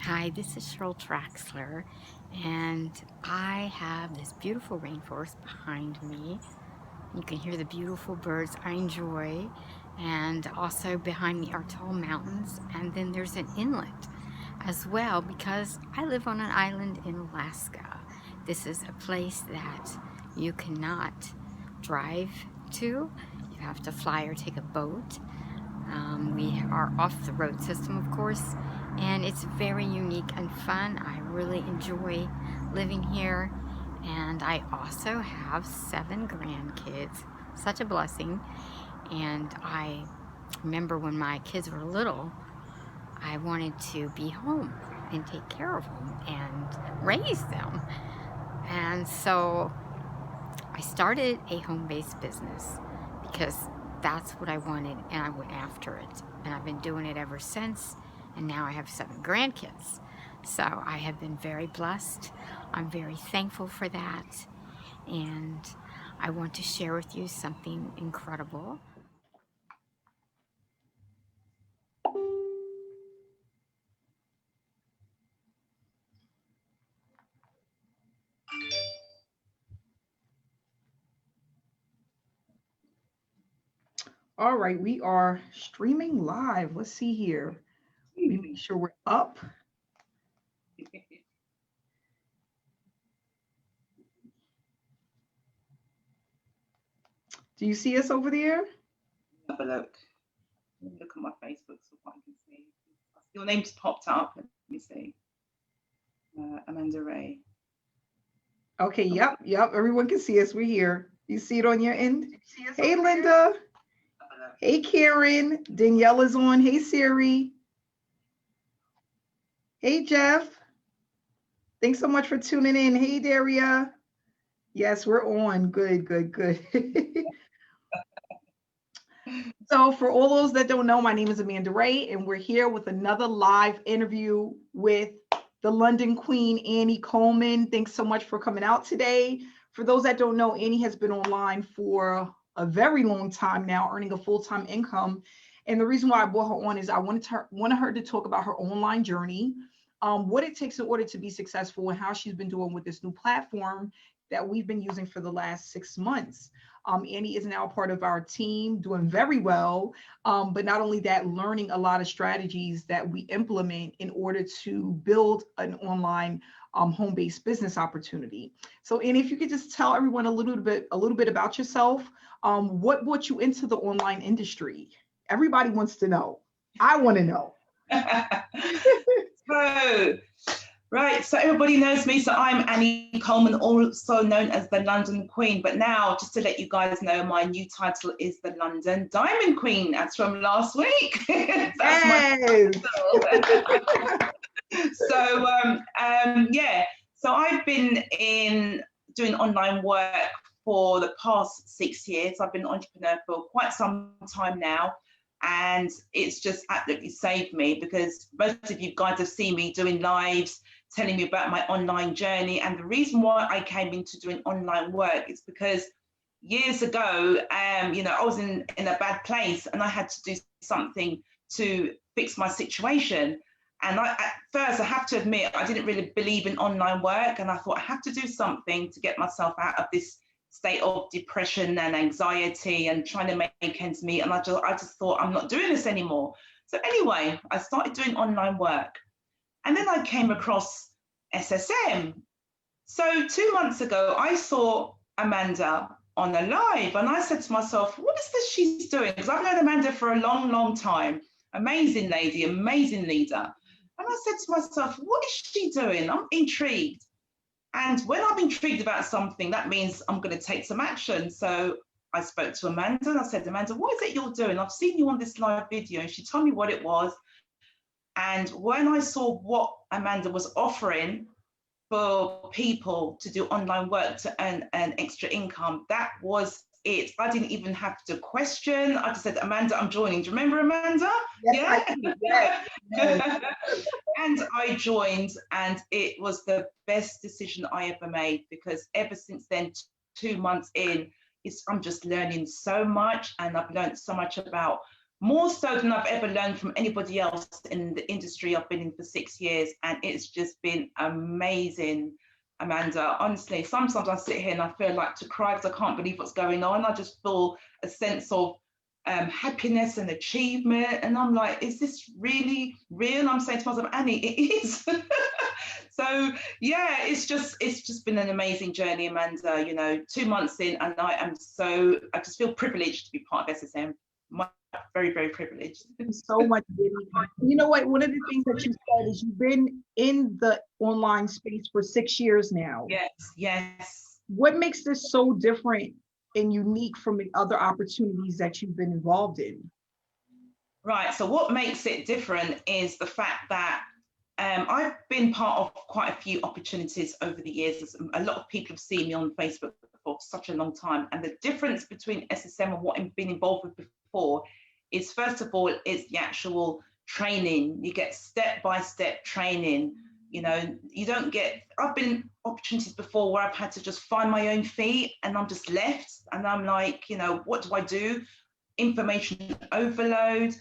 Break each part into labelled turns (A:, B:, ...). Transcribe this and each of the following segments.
A: Hi, this is Cheryl Traxler, and I have this beautiful rainforest behind me. You can hear the beautiful birds I enjoy, and also behind me are tall mountains, and then there's an inlet as well because I live on an island in Alaska. This is a place that you cannot drive to. You have to fly or take a boat. We are off the road system, of course, and it's very unique and fun. I really enjoy living here, and I also have 7 grandkids. Such a blessing. And I remember when my kids were little, I wanted to be home and take care of them and raise them. And so I started a home-based business because that's what I wanted, and I went after it. And I've been doing it ever since, and now I have 7 grandkids. So I have been very blessed. I'm very thankful for that. And I want to share with you something incredible.
B: All right, we are streaming live. Let's see here. Let me make sure we're up. Do you see us over there?
C: Have a look. Let me look at my Facebook so I can see. Your name's popped up. Let me see. Amanda Wray.
B: Okay, yep. Everyone can see us. We're here. You see it on your end? Hey, Linda. Hey, Karen. Danielle is on. Hey, Siri. Hey, Jeff. Thanks so much for tuning in. Hey, Daria. Yes, we're on. Good. So for all those that don't know, my name is Amanda Wray, and we're here with another live interview with the London Queen, Annie Coleman. Thanks so much for coming out today. For those that don't know, Annie has been online for a very long time now, earning a full-time income. And the reason why I brought her on is I wanted her to talk about her online journey, what it takes in order to be successful, and how she's been doing with this new platform that we've been using for the last 6 months. Annie is now part of our team, doing very well. But not only that, learning a lot of strategies that we implement in order to build an online home-based business opportunity. So, Annie, if you could just tell everyone a little bit about yourself, what brought you into the online industry? Everybody wants to know. I want to know.
C: So everybody knows me. So I'm Annie Coleman, also known as the London Queen. But now, just to let you guys know, my new title is the London Diamond Queen, as from last week. That's my title. So I've been doing online work for the past 6 years. I've been an entrepreneur for quite some time now. And it's just absolutely saved me, because most of you guys have seen me doing lives, telling me about my online journey. And the reason why I came into doing online work is because years ago, I was in a bad place, and I had to do something to fix my situation. And at first, I have to admit, I didn't really believe in online work. And I thought I have to do something to get myself out of this state of depression and anxiety and trying to make ends meet. And I just thought, I'm not doing this anymore. So anyway, I started doing online work. And then I came across SSM. So 2 months ago, I saw Amanda on a live, and I said to myself, what is this she's doing? Because I've known Amanda for a long, long time. Amazing lady, amazing leader. And I said to myself, what is she doing? I'm intrigued. And when I'm intrigued about something, that means I'm going to take some action. So I spoke to Amanda, and I said, Amanda, what is it you're doing? I've seen you on this live video. And she told me what it was. And when I saw what Amanda was offering for people to do online work to earn an extra income, that was it. I didn't even have to question. I just said, Amanda, I'm joining. Do you remember Amanda?
B: Yes,
C: Yes. And I joined, and it was the best decision I ever made, because ever since then, 2 months in, I'm just learning so much, and I've learned so much about more so than I've ever learned from anybody else in the industry I've been in for 6 years. And it's just been amazing, Amanda. Honestly, sometimes I sit here and I feel like to cry because I can't believe what's going on. I just feel a sense of happiness and achievement. And I'm like, is this really real? I'm saying to myself, Annie, it is. So yeah, it's just been an amazing journey, Amanda. You know, 2 months in, and I just feel privileged to be part of SSM. Very, very privileged.
B: So much, Diddy. You know what? One of the things that you said is you've been in the online space for 6 years now.
C: Yes, yes.
B: What makes this so different and unique from the other opportunities that you've been involved in?
C: Right. So what makes it different is the fact that I've been part of quite a few opportunities over the years. A lot of people have seen me on Facebook for such a long time. And the difference between SSM and what I've been involved with before is, first of all, it's the actual training. You get step-by-step training. You know, you don't get, I've been in opportunities before where I've had to just find my own feet and I'm just left. And I'm like, you know, what do I do? Information overload.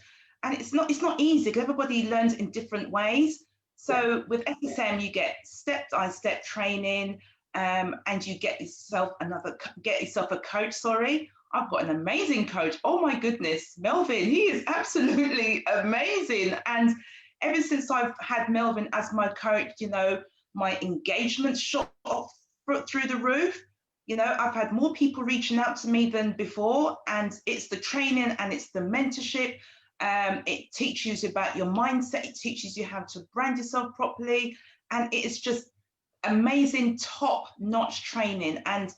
C: And it's not easy because everybody learns in different ways. So with SSM, you get step-by-step training, and you get yourself a coach. Sorry, I've got an amazing coach. Oh my goodness, Melvin, he is absolutely amazing. And ever since I've had Melvin as my coach, you know, my engagement shot through the roof. You know, I've had more people reaching out to me than before, and it's the training and it's the mentorship. It teaches you about your mindset. It teaches you how to brand yourself properly. And it is just amazing, top-notch training. And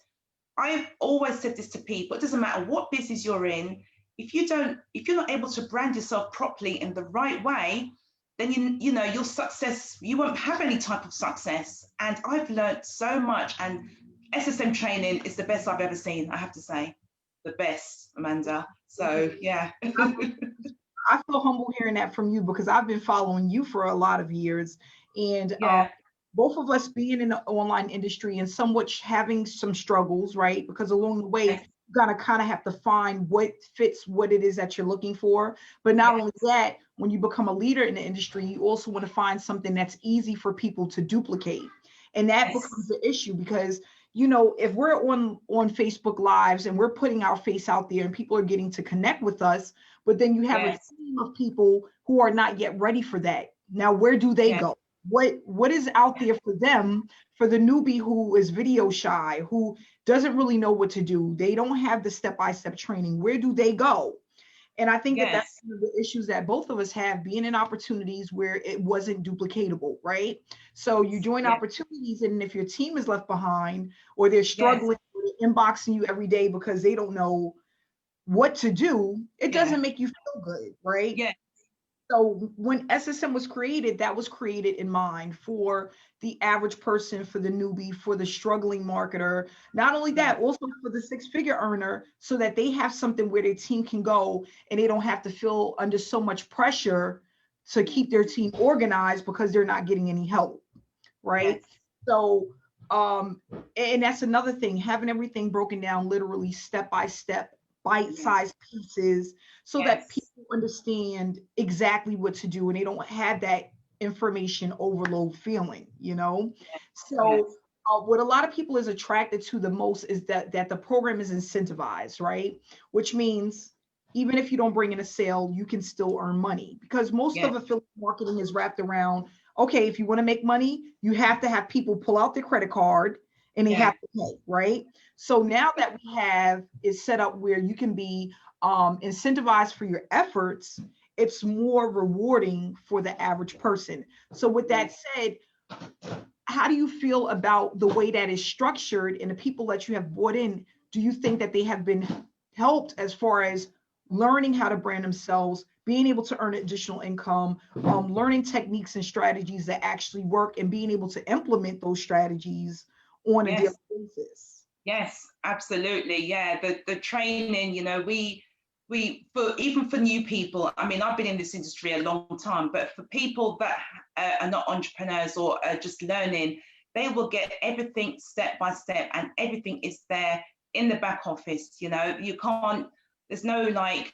C: I've always said this to people, it doesn't matter what business you're in, if you're not able to brand yourself properly in the right way, then you know your success, you won't have any type of success. And I've learned so much, and SSM training is the best I've ever seen, I have to say. The best, Amanda. So yeah.
B: I feel humble hearing that from you because I've been following you for a lot of years, and both of us being in the online industry and somewhat having some struggles, right? Because along the way, you gotta kind of have to find what fits what it is that you're looking for. But not only that, when you become a leader in the industry, you also want to find something that's easy for people to duplicate, and that becomes the issue because, you know, if we're on Facebook Lives and we're putting our face out there and people are getting to connect with us, but then you have a team of people who are not yet ready for that. Now, where do they go? What is out there for them, for the newbie who is video shy, who doesn't really know what to do? They don't have the step-by-step training. Where do they go? And I think that that's one of the issues that both of us have, being in opportunities where it wasn't duplicatable, right? So you join opportunities, and if your team is left behind or they're struggling, or they're inboxing you every day because they don't know what to do, it doesn't make you feel good, right?
C: Yeah.
B: So when SSM was created, that was created in mind for the average person, for the newbie, for the struggling marketer. Not only that, also for the six-figure earner, so that they have something where their team can go and they don't have to feel under so much pressure to keep their team organized because they're not getting any help, right? So, and that's another thing, having everything broken down literally step by step, bite-sized pieces, so that people understand exactly what to do and they don't have that information overload feeling, you know? So what a lot of people is attracted to the most is that the program is incentivized, right? Which means even if you don't bring in a sale, you can still earn money, because most of affiliate marketing is wrapped around, okay, if you want to make money, you have to have people pull out their credit card and they have to pay, right? So now that we have it set up where you can be incentivized for your efforts, it's more rewarding for the average person. So with that said, how do you feel about the way that is structured and the people that you have brought in? Do you think that they have been helped as far as learning how to brand themselves, being able to earn additional income, learning techniques and strategies that actually work, and being able to implement those strategies on a daily basis?
C: Yes, absolutely. Yeah, the training, you know, we even for new people, I mean, I've been in this industry a long time, but for people that are not entrepreneurs or are just learning, they will get everything step by step, and everything is there in the back office. You know, you can't, there's no like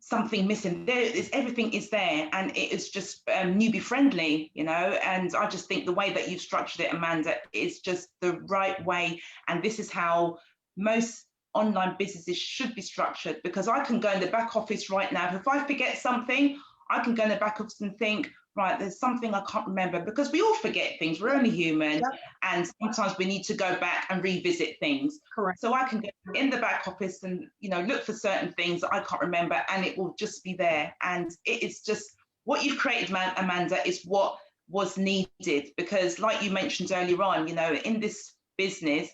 C: something missing. Everything is there, and it is just newbie friendly, you know. And I just think the way that you've structured it, Amanda, is just the right way. And this is how most online businesses should be structured, because I can go in the back office right now. If I forget something, I can go in the back office and think, right, there's something I can't remember, because we all forget things. We're only human.
B: Yep.
C: And sometimes we need to go back and revisit things.
B: Correct.
C: So I can go in the back office and, you know, look for certain things that I can't remember, and it will just be there. And it is just what you've created, Amanda, is what was needed, because like you mentioned earlier on, you know, in this business,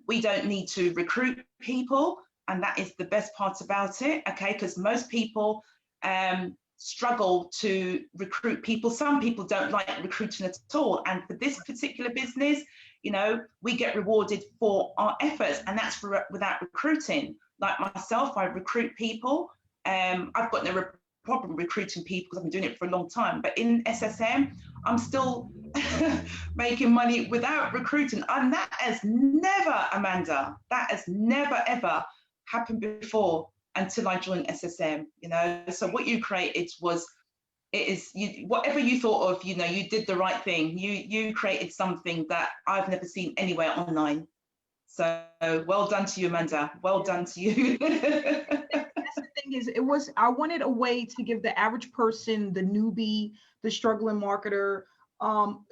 C: we don't need to recruit people, and that is the best part about it, okay? Because most people struggle to recruit people. Some people don't like recruiting at all, and for this particular business, you know, we get rewarded for our efforts, and that's without recruiting. Like myself, I recruit people. I've got no problem recruiting people because I've been doing it for a long time, but in SSM, I'm still making money without recruiting, and that has never, Amanda, that has never ever happened before until I joined SSM, you know. So what you created was, whatever you thought of, you know, you did the right thing. You created something that I've never seen anywhere online. So well done to you, Amanda. Well done to you.
B: That's the thing is, I wanted a way to give the average person, the newbie, the struggling marketer,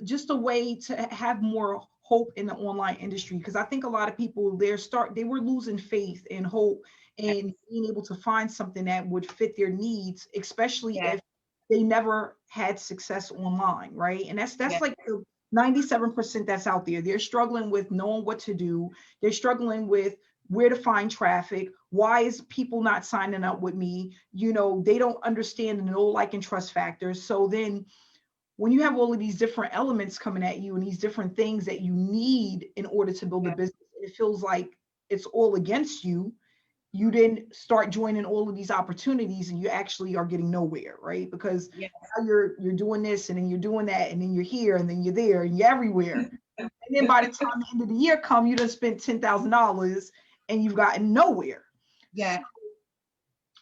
B: just a way to have more hope in the online industry. Because I think a lot of people, they were losing faith and hope in being able to find something that would fit their needs, especially if they never had success online, right? And that's like the 97% that's out there. They're struggling with knowing what to do. They're struggling with where to find traffic. Why is people not signing up with me? You know, they don't understand the know, like, and trust factors. So then when you have all of these different elements coming at you and these different things that you need in order to build a business, it feels like it's all against you. You didn't start joining all of these opportunities, and you actually are getting nowhere, right? Because now you're doing this, and then you're doing that, and then you're here, and then you're there, and you're everywhere. And then by the time the end of the year come, you done spent $10,000 and you've gotten nowhere.
C: Yeah.
B: So,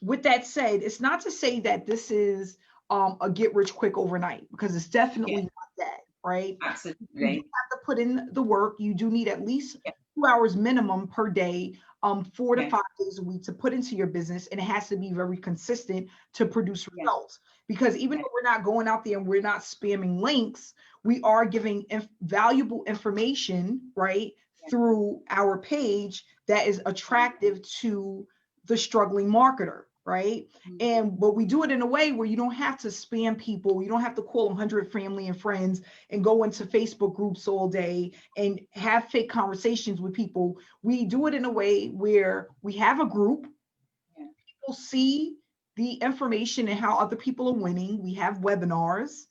B: with that said, it's not to say that this is a get rich quick overnight, because it's definitely not that, right?
C: Absolutely.
B: You do have to put in the work. You do need at least 2 hours minimum per day, 4 to 5 days a week to put into your business, and it has to be very consistent to produce results. Because even though we're not going out there and we're not spamming links, we are giving valuable information, right, through our page that is attractive to the struggling marketer, right? But we do it in a way where you don't have to spam people. You don't have to call 100 family and friends and go into Facebook groups all day and have fake conversations with people. We do it in a way where we have a group. People see the information and how other people are winning. We have webinars.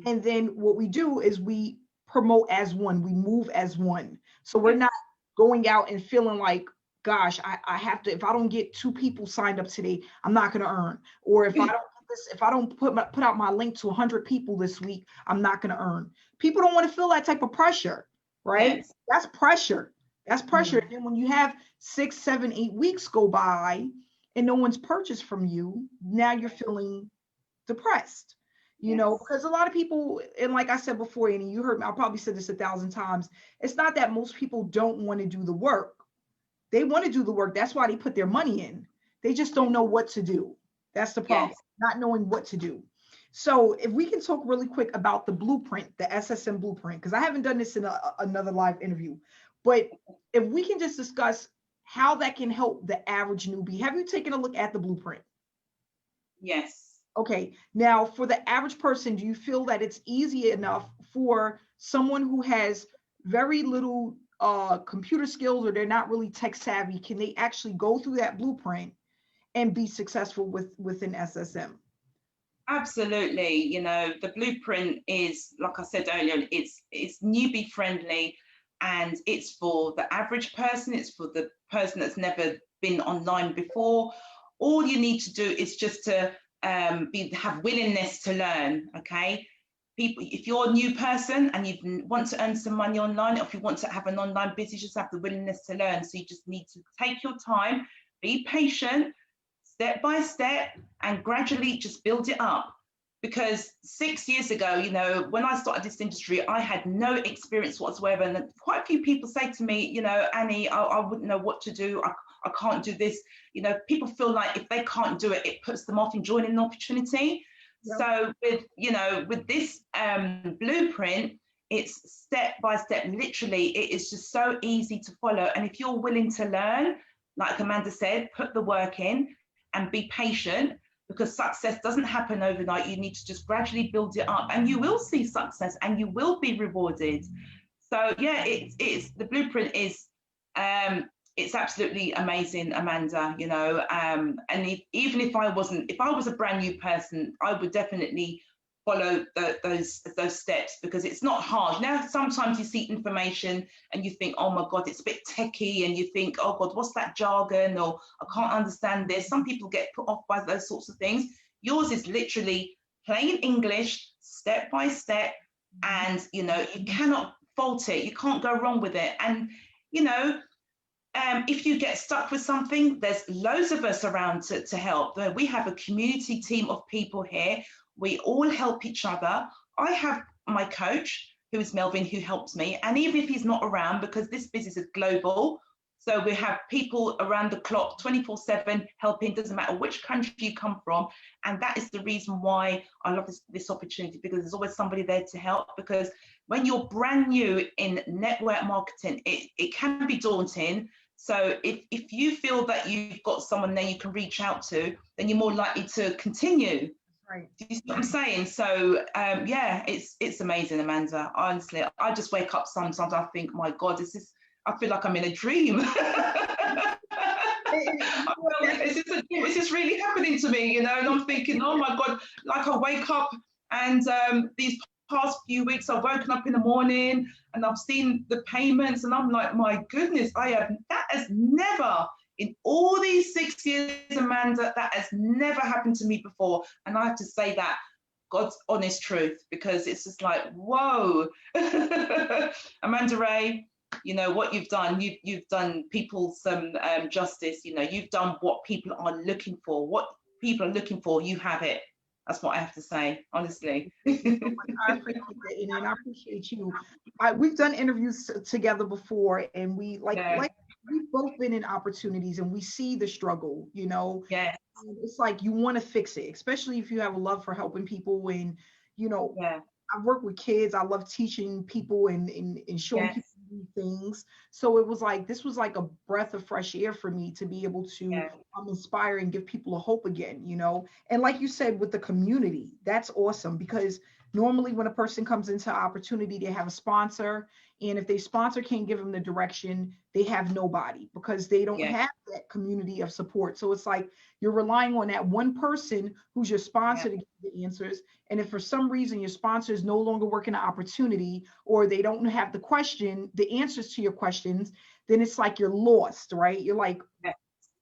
B: And then what we do is we promote as one. We move as one. So we're not going out and feeling like, gosh, I have to, if I don't get 2 people signed up today, I'm not going to earn. Or if I don't put out my link to 100 people this week, I'm not going to earn. People don't want to feel that type of pressure, right?
C: Yes.
B: That's pressure. That's pressure. And then when you have 6, 7, 8 weeks go by and no one's purchased from you, now you're feeling depressed. You know, because a lot of people, and like I said before, and you heard me, I probably said this 1,000 times, it's not that most people don't want to do the work. They want to do the work. That's why they put their money in. They just don't know what to do. That's the problem, not knowing what to do. So if we can talk really quick about the blueprint, the SSM blueprint, because I haven't done this in another live interview, but if we can just discuss how that can help the average newbie. Have you taken a look at the blueprint?
C: Yes.
B: Okay, now for the average person, do you feel that it's easy enough for someone who has very little computer skills, or they're not really tech savvy? Can they actually go through that blueprint and be successful within SSM?
C: Absolutely. You know, the blueprint is, like I said earlier, it's newbie friendly, and it's for the average person. It's for the person that's never been online before. All you need to do is just to have willingness to learn. Okay, people, if you're a new person and you want to earn some money online, or if you want to have an online business, you just have the willingness to learn. So you just need to take your time, be patient, step by step and gradually just build it up. Because 6 years ago, you know, when I started this industry, I had no experience whatsoever. And quite a few people say to me, you know, Annie, I wouldn't know what to do. I can't do this. You know, people feel like if they can't do it, it puts them off in joining an opportunity. Yep. So with, you know, with this blueprint, it's step by step. Literally, it is just so easy to follow. And if you're willing to learn, like Amanda said, put the work in and be patient, because success doesn't happen overnight. You need to just gradually build it up, and you will see success and you will be rewarded. So yeah, it's the blueprint is it's absolutely amazing, Amanda, you know, and even if I was a brand new person, I would definitely follow those steps, because it's not hard. Now, sometimes you see information and you think, oh my God, it's a bit techie, and you think, oh God, what's that jargon? Or I can't understand this. Some people get put off by those sorts of things. Yours is literally plain English, step by step, and you know, you cannot fault it. You can't go wrong with it. And you know, if you get stuck with something, there's loads of us around to help. We have a community team of people here. We all help each other. I have my coach, who is Melvin, who helps me. And even if he's not around, because this business is global, so we have people around the clock, 24/7 helping, doesn't matter which country you come from. And that is the reason why I love this opportunity, because there's always somebody there to help. Because when you're brand new in network marketing, it can be daunting. So if you feel that you've got someone there you can reach out to, then you're more likely to continue.
B: Right.
C: Do you see what I'm saying? So yeah, it's amazing, Amanda. Honestly, I just wake up sometimes, I think, my God, I feel like I'm in a dream. Is this really happening to me? You know, and I'm thinking, oh my God, like I wake up and these past few weeks I've woken up in the morning and I've seen the payments and I'm like, my goodness, that has never, in all these 6 years, Amanda, that has never happened to me before. And I have to say that, God's honest truth, because it's just like, whoa. Amanda Wray, you know what you've done, you've done people some justice. You know, you've done what people are looking for. What people are looking for, you have it. That's what I have to say, honestly.
B: I appreciate it, and I appreciate you. We've done interviews together before, and we like we've both been in opportunities, and we see the struggle. You know,
C: yeah,
B: it's like you want to fix it, especially if you have a love for helping people. And you know, I work with kids. I love teaching people and showing people things. So it was like, this was like a breath of fresh air for me to be able to inspire and give people a hope again, you know. And like you said, with the community, that's awesome, because normally when a person comes into opportunity, they have a sponsor, and if their sponsor can't give them the direction, they have nobody, because they don't have that community of support. So it's like you're relying on that one person who's your sponsor to give the answers. And if for some reason your sponsor is no longer working the opportunity, or they don't have the answers to your questions, then it's like you're lost, right? You're like,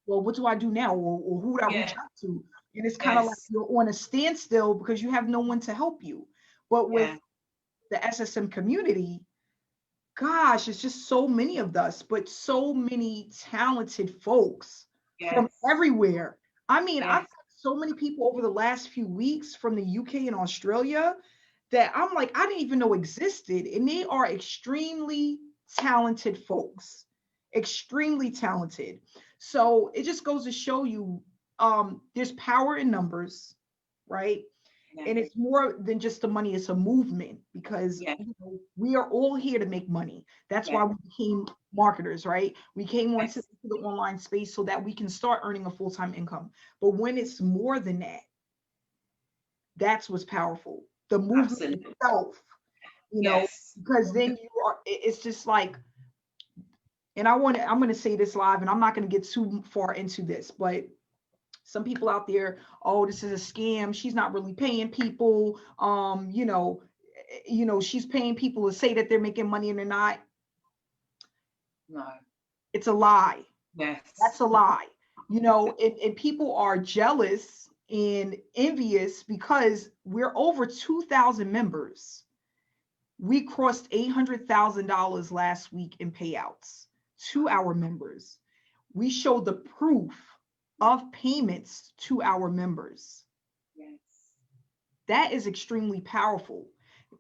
B: well, what do I do now? Or who do I reach out to? And it's kind of like you're on a standstill because you have no one to help you. But with the SSM community, gosh, it's just so many of us, but so many talented folks from everywhere. I mean, I've had so many people over the last few weeks from the UK and Australia that I'm like, I didn't even know existed. And they are extremely talented folks, extremely talented. So it just goes to show you there's power in numbers, right? And it's more than just the money, it's a movement, because you know, we are all here to make money. That's why we became marketers, right? We came onto the online space so that we can start earning a full-time income. But when it's more than that, that's what's powerful. The movement itself, you know, because then it's just like, and I'm going to say this live, and I'm not going to get too far into this, but some people out there, oh, this is a scam. She's not really paying people. You know, she's paying people to say that they're making money and they're not.
C: No.
B: It's a lie.
C: Yes.
B: That's a lie. You know, and people are jealous and envious because we're over 2,000 members. We crossed $800,000 last week in payouts to our members. We showed the proof of payments to our members.
C: Yes.
B: That is extremely powerful.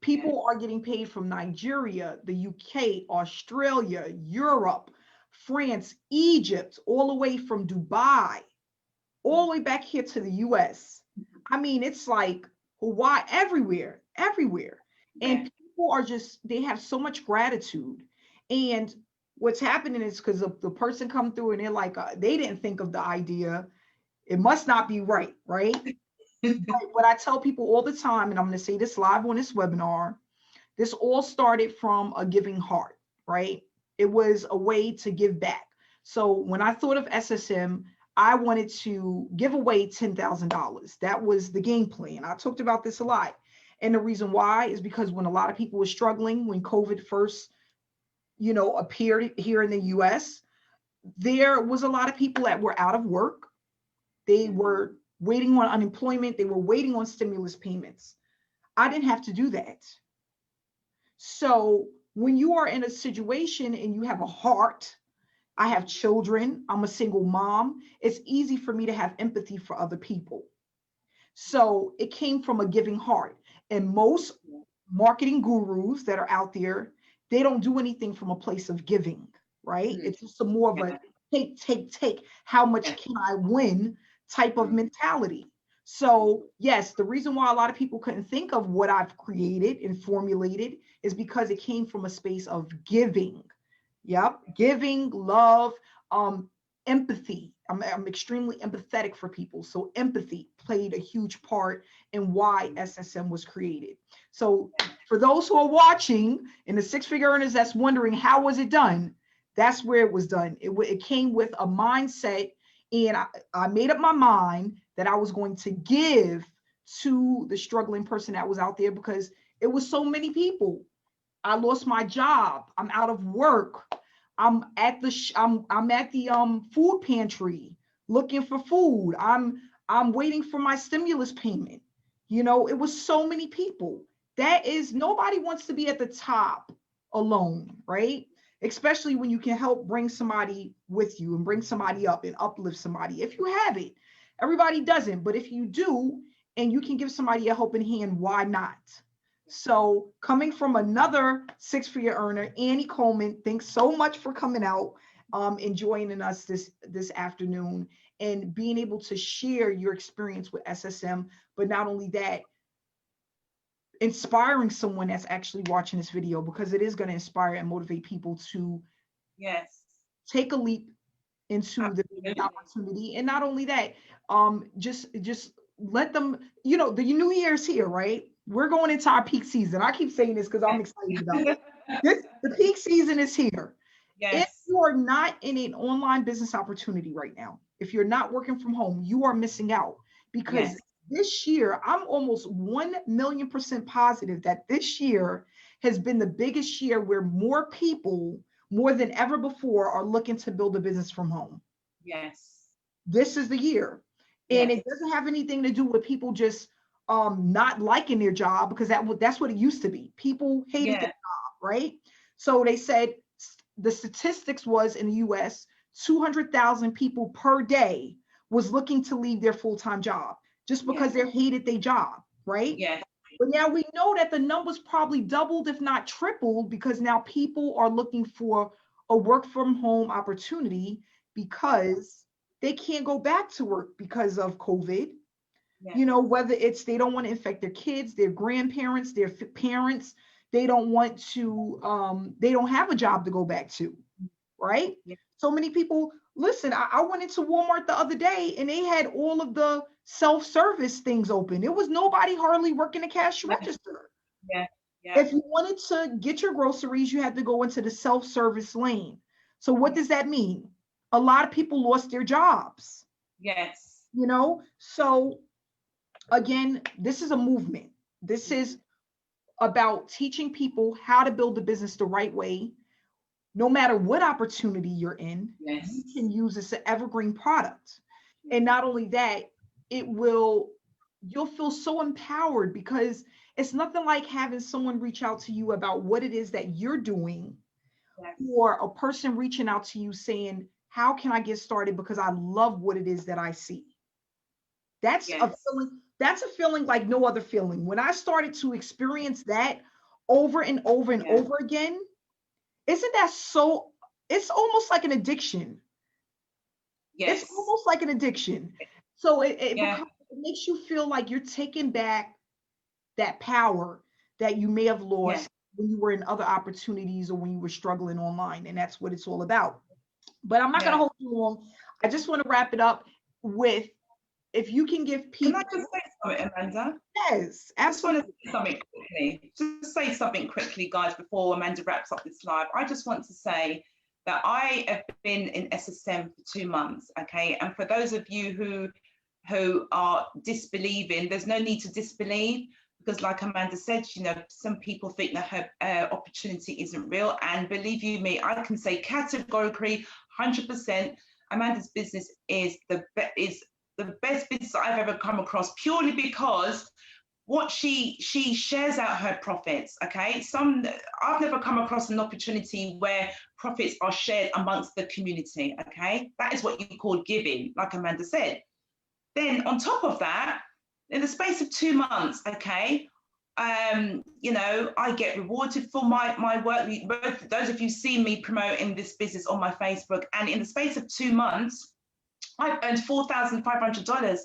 B: People are getting paid from Nigeria, the UK, Australia, Europe, France, Egypt, all the way from Dubai, all the way back here to the US. I mean, it's like Hawaii, everywhere, everywhere. And people are just, they have so much gratitude. And what's happening is because the person come through and they're like, they didn't think of the idea. It must not be right, right? But what I tell people all the time, and I'm going to say this live on this webinar, this all started from a giving heart, right? It was a way to give back. So when I thought of SSM, I wanted to give away $10,000. That was the game plan. I talked about this a lot. And the reason why is because when a lot of people were struggling, when COVID first, appeared here in the US, there was a lot of people that were out of work. They were waiting on unemployment. They were waiting on stimulus payments. I didn't have to do that. So when you are in a situation and you have a heart, I have children, I'm a single mom, it's easy for me to have empathy for other people. So it came from a giving heart. And most marketing gurus that are out there, they don't do anything from a place of giving, right? It's just more of a take. How much can I win type of mentality. So yes, the reason why a lot of people couldn't think of what I've created and formulated is because it came from a space of giving. Yep, giving, love, empathy. I'm extremely empathetic for people. So empathy played a huge part in why SSM was created. So for those who are watching and the six-figure earners that's wondering how was it done, that's where it was done. It came with a mindset, and I made up my mind that I was going to give to the struggling person that was out there because it was so many people. I lost my job. I'm out of work. I'm at the food pantry looking for food. I'm waiting for my stimulus payment. It was so many people. Nobody wants to be at the top alone, right? Especially when you can help bring somebody with you and bring somebody up and uplift somebody. If you have it, everybody doesn't, but if you do and you can give somebody a helping hand, why not? So coming from another six-figure earner, Annie Coleman, thanks so much for coming out and joining us this afternoon and being able to share your experience with SSM. But not only that, inspiring someone that's actually watching this video, because it is going to inspire and motivate people to take a leap into the opportunity. And not only that, just let them, the new year's here, right? We're going into our peak season. I keep saying this because I'm excited about it. The peak season is here. If you are not in an online business opportunity right now, if you're not working from home, you are missing out, because this year, I'm almost 1,000,000% positive that this year has been the biggest year where more people, more than ever before, are looking to build a business from home. This is the year. And it doesn't have anything to do with people just not liking their job, because that's what it used to be. People hated their job, right? So they said the statistics was in the US, 200,000 people per day was looking to leave their full-time job just because they hated their job, right? But now we know that the numbers probably doubled, if not tripled, because now people are looking for a work from home opportunity because they can't go back to work because of COVID. Whether it's they don't want to infect their kids, their grandparents, their parents, they don't want to, they don't have a job to go back to, right? So many people, listen, I went into Walmart the other day and they had all of the self-service things open. There was nobody hardly working the cash register. If you wanted to get your groceries, you had to go into the self-service lane. So what does that mean? A lot of people lost their jobs. So again, this is a movement. This is about teaching people how to build a business the right way. No matter what opportunity you're in, you can use this as an evergreen product. And not only that, you'll feel so empowered, because it's nothing like having someone reach out to you about what it is that you're doing, or a person reaching out to you saying, how can I get started? Because I love what it is that I see. That's a feeling. That's a feeling like no other feeling. When I started to experience that over and over and over again, isn't that so? It's almost like an addiction.
C: Yes.
B: It's almost like an addiction. So it makes you feel like you're taking back that power that you may have lost when you were in other opportunities or when you were struggling online. And that's what it's all about. But I'm not going to hold you long. I just want to wrap it up with, if you can give people.
C: Can I just say something, Amanda?
B: Yes, absolutely.
C: I just want to say something quickly. Just say something quickly, guys, before Amanda wraps up this live. I just want to say that I have been in SSM for 2 months, okay? And for those of you who are disbelieving, there's no need to disbelieve, because like Amanda said, you know, some people think that her opportunity isn't real. And believe you me, I can say categorically, 100%, Amanda's business is the best business I've ever come across, purely because what she shares out her profits. Okay, I've never come across an opportunity where profits are shared amongst the community. Okay, that is what you call giving, like Amanda said. Then on top of that, in the space of 2 months, okay, you know, I get rewarded for my work. Both those of you see me promoting this business on my Facebook, and in the space of 2 months, I've earned $4,500.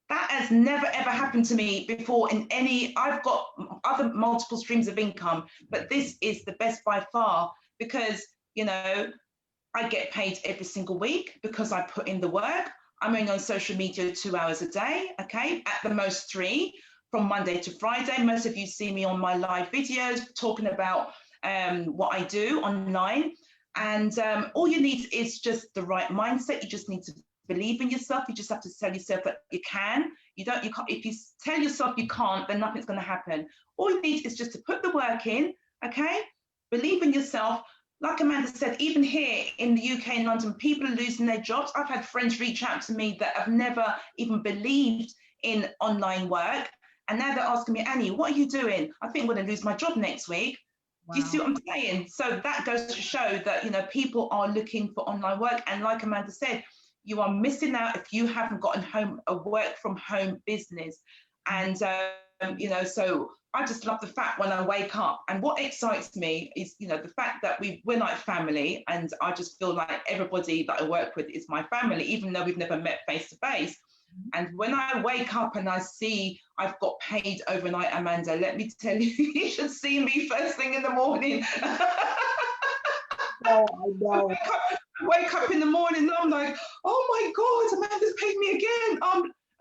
C: That has never ever happened to me before in any. I've got other multiple streams of income, but this is the best by far, because, you know, I get paid every single week because I put in the work. I'm only on social media 2 hours a day, okay, at the most 3, from Monday to Friday. Most of you see me on my live videos talking about what I do online. And all you need is just the right mindset. You just need to believe in yourself. You just have to tell yourself that you can. You can't. If you tell yourself you can't, then nothing's going to happen. All you need is just to put the work in, okay? Believe in yourself. Like Amanda said, even here in the UK and London, people are losing their jobs. I've had friends reach out to me that have never even believed in online work. And now they're asking me, Annie, what are you doing? I think I'm going to lose my job next week. Wow. Do you see what I'm saying? So that goes to show that, you know, people are looking for online work. And like Amanda said, you are missing out if you haven't got a work from home business. And, you know, so I just love the fact when I wake up, and what excites me is, you know, the fact that we're like family, and I just feel like everybody that I work with is my family, even though we've never met face to face. And when I wake up and I see I've got paid overnight, Amanda, let me tell you, you should see me first thing in the morning.
B: Oh, I know.
C: Wake up in the morning and I'm like, oh my God, Amanda's paid me again.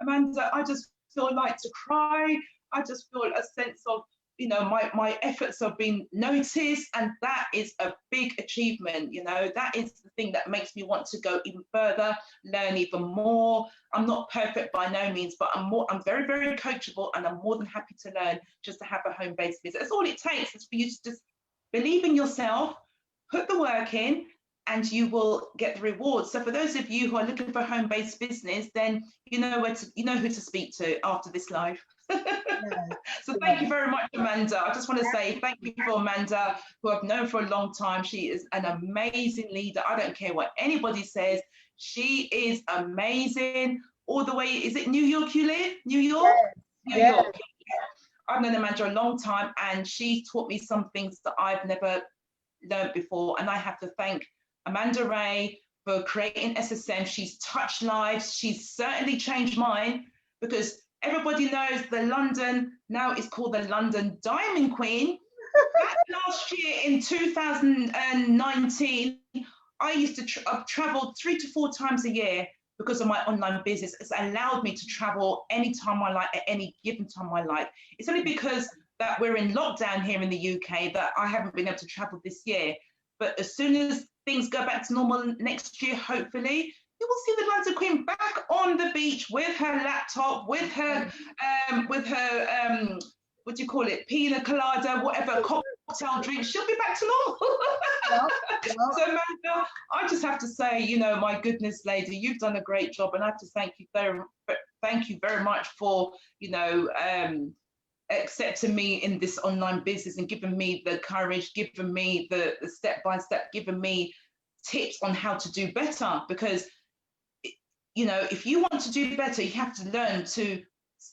C: Amanda, I just feel like to cry. I just feel a sense of, you know, my efforts have been noticed, and that is a big achievement. You know, that is the thing that makes me want to go even further, learn even more. I'm not perfect by no means, but I'm very, very coachable, and I'm more than happy to learn, just to have a home-based business. That's all it takes, is for you to just believe in yourself, put the work in, and you will get the rewards. So for those of you who are looking for home-based business, then you know who to speak to after this live. So thank you very much, Amanda. I just want to say thank you for Amanda, who I've known for a long time. She is an amazing leader. I don't care what anybody says. She is amazing. All the way, is it New York you live? New York?
B: Yes.
C: New York. I've known Amanda a long time, and she taught me some things that I've never learned before. And I have to thank Amanda Wray for creating SSM. She's touched lives. She's certainly changed mine, because everybody knows the London now is called the London Diamond Queen. That last year in 2019, I used to I've traveled 3 to 4 times a year because of my online business. It's allowed me to travel anytime I like, at any given time I like. It's only because that we're in lockdown here in the UK that I haven't been able to travel this year. But as soon as things go back to normal next year, hopefully, you will see the London Queen back on the beach with her laptop, with her, what do you call it, pina colada, whatever, cocktail drink. She'll be back to normal. So, Amanda, I just have to say, you know, my goodness, lady, you've done a great job, and I have to thank you very much for, you know, accepting me in this online business and giving me the courage, giving me the step-by-step, giving me tips on how to do better, because, you know, if you want to do better, you have to learn to,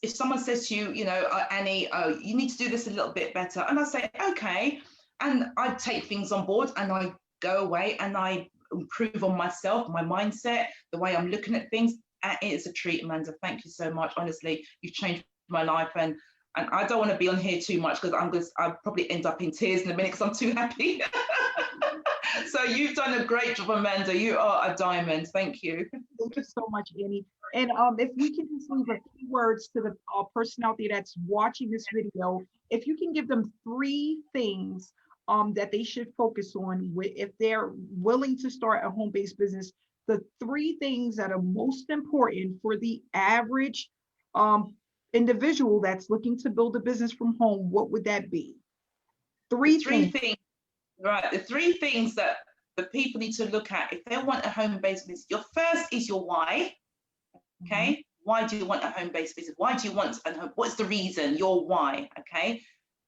C: if someone says to you, you know, Annie, you need to do this a little bit better. And I say, okay. And I take things on board and I go away and I improve on myself, my mindset, the way I'm looking at things. And it is a treat, Amanda. Thank you so much. Honestly, you've changed my life. And I don't want to be on here too much because I'll probably end up in tears in a minute because I'm too happy. So you've done a great job, Amanda. You are a diamond. Thank you.
B: Thank you so much, Annie. And if we can just leave a few words to the person out there that's watching this video, if you can give them 3 things that they should focus on if they're willing to start a home-based business, the 3 things that are most important for the average individual that's looking to build a business from home, what would that be? 3 things.
C: Right, the 3 things that the people need to look at if they want a home-based business. Your first is your why. Okay, mm-hmm. Why do you want a home-based business? Why do you want a home? What's the reason? Your why. Okay.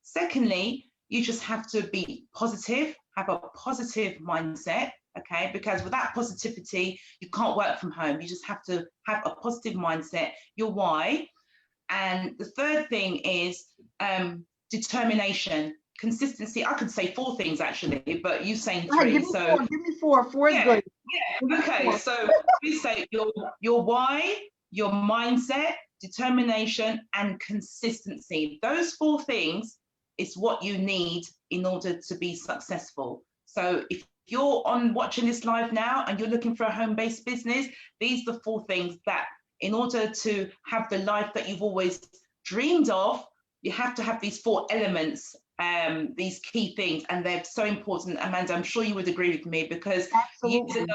C: Secondly, you just have to be positive, have a positive mindset. Okay, because without positivity, you can't work from home. You just have to have a positive mindset. Your why. And the third thing is determination. Consistency. I could say 4 things actually, but you saying 3.
B: Give me four. 4 is good.
C: Yeah. Okay. So we say your why, your mindset, determination, and consistency. Those 4 things is what you need in order to be successful. So if you're watching this live now and you're looking for a home-based business, these are the 4 things that, in order to have the life that you've always dreamed of, you have to have these 4 elements. These key things, and they're so important. Amanda, I'm sure you would agree with me, because
B: absolutely.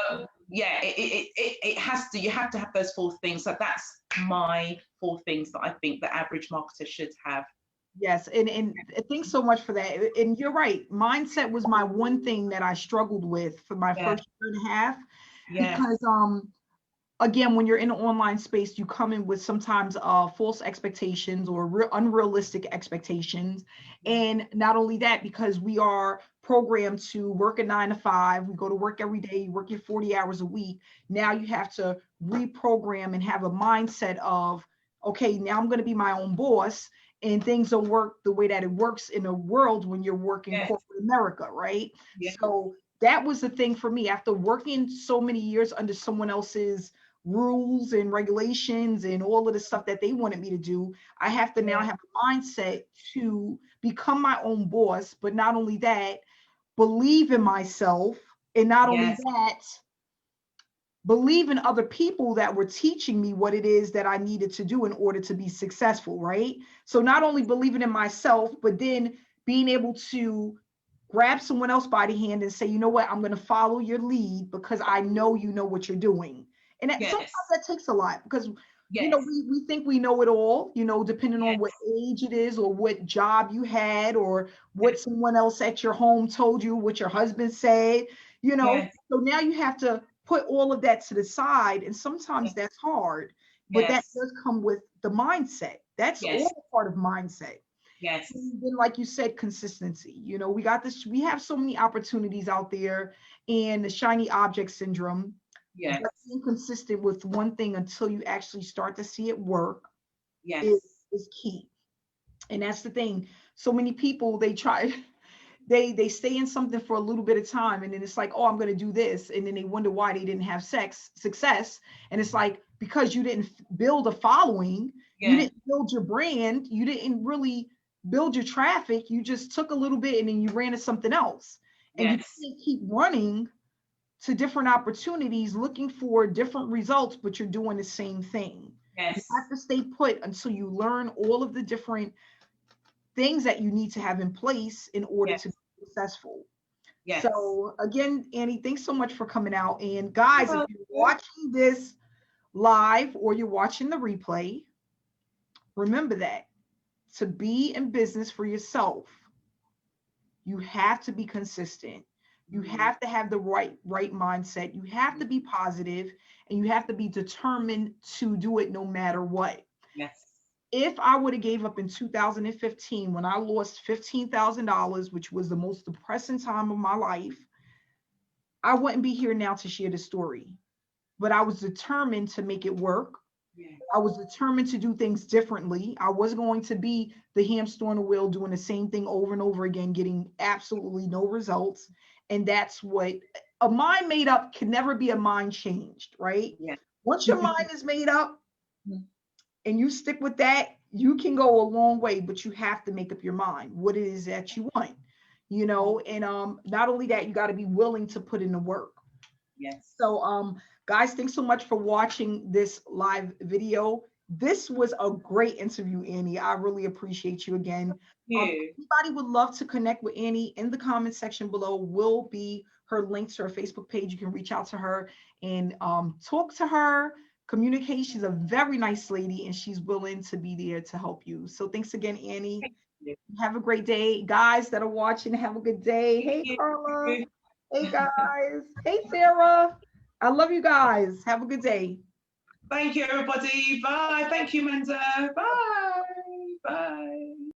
C: It has to, you have to have those 4 things. So that's my 4 things that I think the average marketer should have.
B: Yes, and thanks so much for that. And you're right, mindset was my one thing that I struggled with for my first year and a half, because again, when you're in an online space, you come in with sometimes false expectations or unrealistic expectations. And not only that, because we are programmed to work a 9 to 5, we go to work every day, you work your 40 hours a week. Now you have to reprogram and have a mindset of, okay, now I'm going to be my own boss, and things don't work the way that it works in a world when you're working corporate America, right? So that was the thing for me. After working so many years under someone else's rules and regulations and all of the stuff that they wanted me to do, I have to now have a mindset to become my own boss. But not only that, believe in myself, and not only that, believe in other people that were teaching me what it is that I needed to do in order to be successful, right? So not only believing in myself, but then being able to grab someone else by the hand and say, you know what, I'm going to follow your lead because I know you know what you're doing. And sometimes that takes a lot, because you know, we think we know it all, you know, depending on what age it is or what job you had or what someone else at your home told you, what your husband said, you know. So now you have to put all of that to the side, and sometimes that's hard, but that does come with the mindset. That's all part of mindset. And then, like you said, consistency. You know, we have so many opportunities out there, and the shiny object syndrome. But being consistent with one thing until you actually start to see it work is key. And that's the thing. So many people, they stay in something for a little bit of time, and then it's like, oh, I'm going to do this, and then they wonder why they didn't have success. And it's like, because you didn't build a following, you didn't build your brand, you didn't really build your traffic, you just took a little bit and then you ran to something else. And you can't keep running to different opportunities looking for different results, but you're doing the same thing. You have to stay put until you learn all of the different things that you need to have in place in order to be successful. So again, Annie, thanks so much for coming out. And guys, if you're watching this live or you're watching the replay, remember that to be in business for yourself, you have to be consistent. You have to have the right mindset. You have to be positive, and you have to be determined to do it no matter what. If I would have gave up in 2015 when I lost $15,000, which was the most depressing time of my life, I wouldn't be here now to share the story. But I was determined to make it work.
C: Yeah.
B: I was determined to do things differently. I wasn't going to be the hamster on the wheel doing the same thing over and over again, getting absolutely no results. And that's what a mind made up can never be a mind changed, right?
C: Yeah.
B: Once your mind is made up and you stick with that, you can go a long way, but you have to make up your mind what it is that you want, you know, and not only that, you got to be willing to put in the work.
C: Yes.
B: So guys, thanks so much for watching this live video. This was a great interview, Annie. I really appreciate you again. If anybody would love to connect with Annie, in the comment section below will be her link to her Facebook page. You can reach out to her and talk to her, communicate. She's a very nice lady and she's willing to be there to help you. So thanks again, Annie. Have a great day. Guys that are watching, have a good day. Hey, Carla. Hey, guys. Hey, Sarah. I love you guys. Have a good day.
C: Thank you, everybody. Bye. Thank you, Amanda. Bye. Bye.